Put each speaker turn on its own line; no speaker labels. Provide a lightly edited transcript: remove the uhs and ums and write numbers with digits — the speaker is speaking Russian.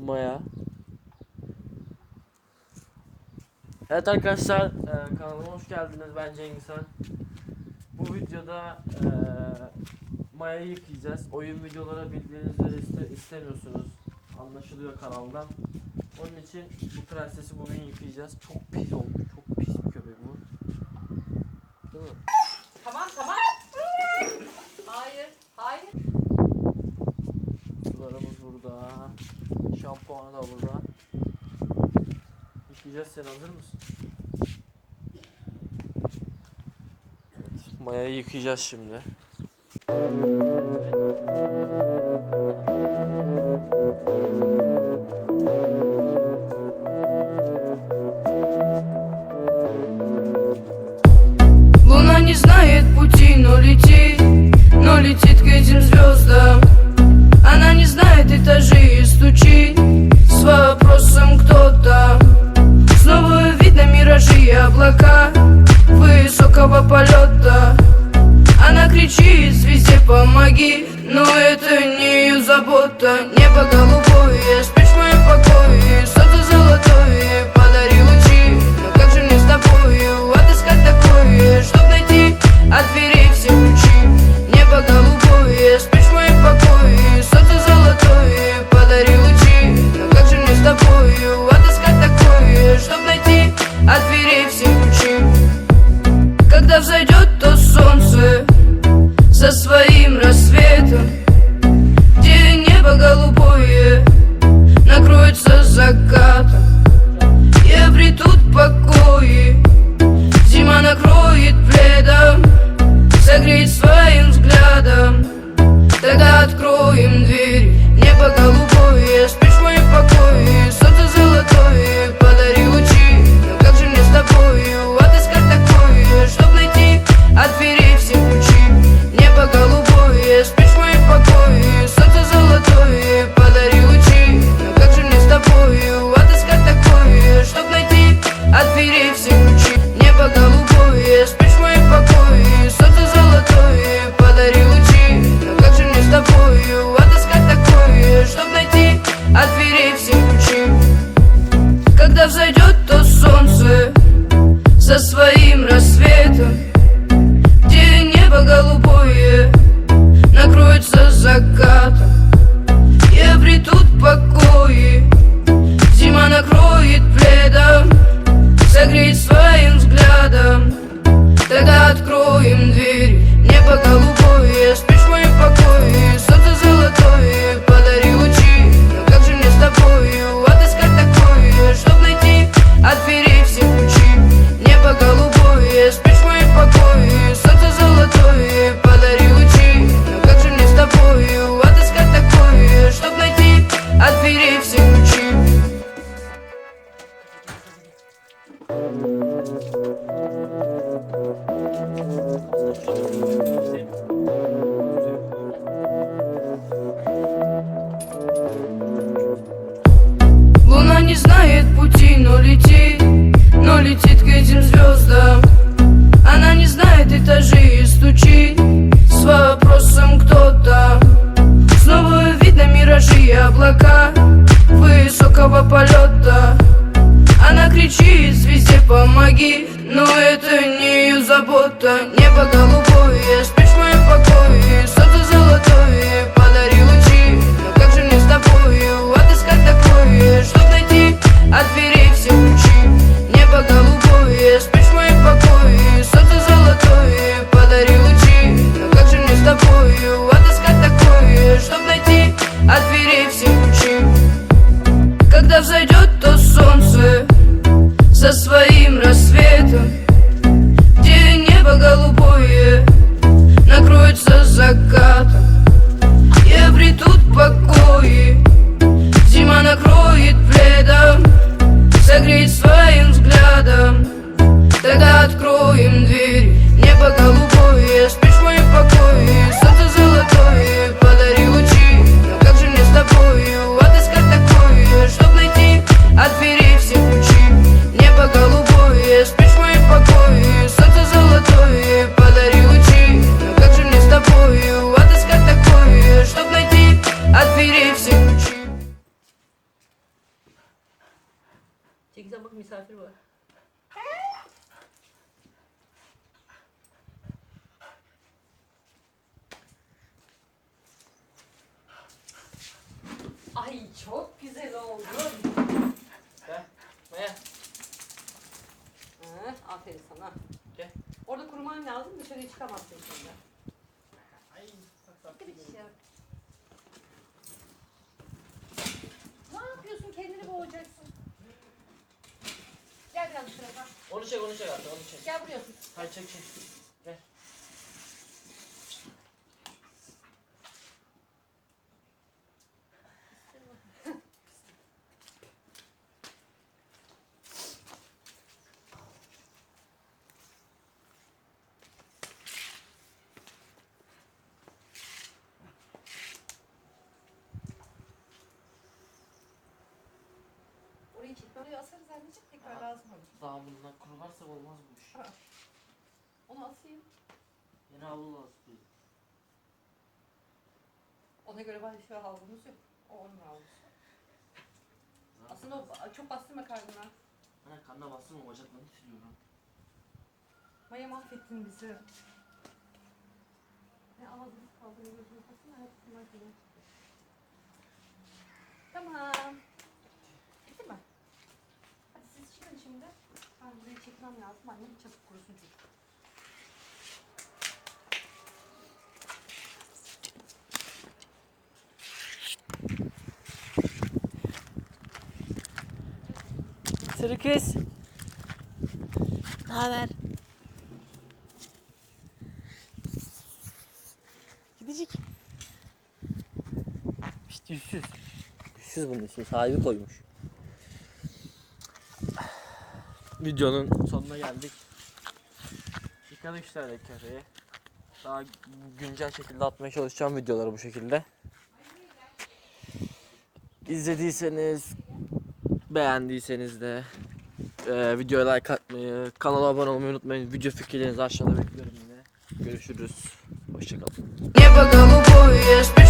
Maya. Evet arkadaşlar, kanalıma hoş geldiniz. Ben Cengizhan. Bu videoda Maya'yı yıkayacağız. Oyun videoları bildiğiniz üzere istemiyorsunuz. Anlaşılıyor kanaldan. Onun için bu prensesi bugün yıkayacağız. Çok pis oldu. Çok pis bir köpek bu. Değil mi?
Tamam. Hayır.
Sularımız burada. Şampuanı da burada. Yıkayacağız, sen hazır mısın? Evet, Maya'yı yıkayacağız şimdi.
Луна не знает пути, но летит к этим звездам. Она не знает этажей и стучит с вопросом кто там. Снова видно миражи и облака высокого полета. Она кричит звезде помоги, но это не ее забота. Небо голубое, спишь в моем покое, солнце золотое, подари лучи. Но как же мне с тобою отыскать такое, чтоб найти от дверей все ключи? Небо голубое, спишь в моем покое, солнце золотое, подари лучи. Но как же мне с тобою отыскать такое, чтоб найти от дверей все ключи? Когда взойдет то солнце со своим рассветом, где небо голубое накроется закатом и обретут покои, зима накроет пледом, согреет своим взглядом. Тогда откроем дверь. Небо голубое, спишь в моем покое, солнце золотое, подари лучи. Но как же мне с тобою отыскать такое, чтоб найти от дверей все ключи? Небо голубое, спишь в моем покое, солнце золотое, подари лучи. Но как же мне с тобою отыскать такое, чтоб найти от дверей все ключи? Небо голубое, спишь в моем покое, солнце золотое, подари лучи. Но как же мне с тобою отыскать такое, чтоб найти от дверей все ключи? Когда взойдет то солнце со своим рассветом, где небо голубое накроется закатом и обретут покои, зима накроет пледом, согреет своим взглядом. Тогда откроем дверь. Небо голубое, спишь в моем покое, солнце золотое, подари лучи. Но как же мне с тобою отыскать такое, чтоб найти от дверей все ключи? Небо голубое, спишь в моем покое, солнце золотое, подари лучи. Но как же мне с тобою отыскать такое, чтоб найти от дверей все ключи? Луна не знает пути, но летит к этим звездам. Она не знает этажей и стучит с вопросом кто там. Снова видно миражи и облака высокого полета. Она кричит звезде помоги, но это не ее забота. Небо голубое, спишь в моем покое, солнце золотое, подари лучи. Но как же мне с тобою отыскать такое, чтоб найти от дверей все ключи? Небо голубое, спишь в моем покое, солнце золотое, подари лучи. Но как же мне с тобою отыскать такое, чтоб найти от дверей все ключи? Когда взойдет то солнце со своим рассветом, где небо голубое накроется закатом и обретут покои, зима накроет пледом, согреет своим взглядом. Тогда откроем дверь. Небо голубое, спишь в моем покое, солнце золотое, подари лучи. Но как же мне с тобою отыскать такое, чтоб найти от дверей все ключи? Небо голубое, спишь в моем покое, солнце золотое, подари лучи. Но как же мне с тобою отыскать такое, чтоб найти от дверей все ключи?
Bak misafir var. Ay çok güzel oldu.
Gel. Maya.
Aferin sana.
Gel.
Orada kuruman lazım, dışarıya çıkamazsın şimdi.
Ay.
Bir şey yap. Ne yapıyorsun? Kendini boğacaksın. Gel biraz bu tarafa.
Onu çek artık onu çek.
Gel buraya otur.
Hayır çek. Gel.
Orayı çek. Oraya asarız anneciğim. Tekrar lazım olur.
Daha bundan kurularsa olmaz bu iş.
Onu asayım.
Yeni havlu lazım.
Ona göre başka havlumuz yok. O onun havlusu. Aslında o çok bastırma karnına.
Hani kanına bastım o bacaklarını siliyorum.
Maya mahvettin bizi. Ağzını kaldırıyor, gözünü kapatın. Hepsi makine. Tamam. Bitti mi? Hadi siz çıkın şimdi. Ben burayı çekmem lazım. Annem çabuk kurusun çocuk.
Sarı kız.
Ne haber? Gidecek.
İşte yüzsüz. Yüzsüz bunun için sahibi koymuş. Videonun sonuna geldik. Yıkadık işte kafeyi. Daha güncel şekilde atmaya çalışacağım videoları bu şekilde. İzlediyseniz, beğendiyseniz de videoya like atmayı, kanala abone olmayı unutmayın. Video fikirlerinizi aşağıda bekliyorum yine. Görüşürüz. Hoşçakalın.
Небо голубое, я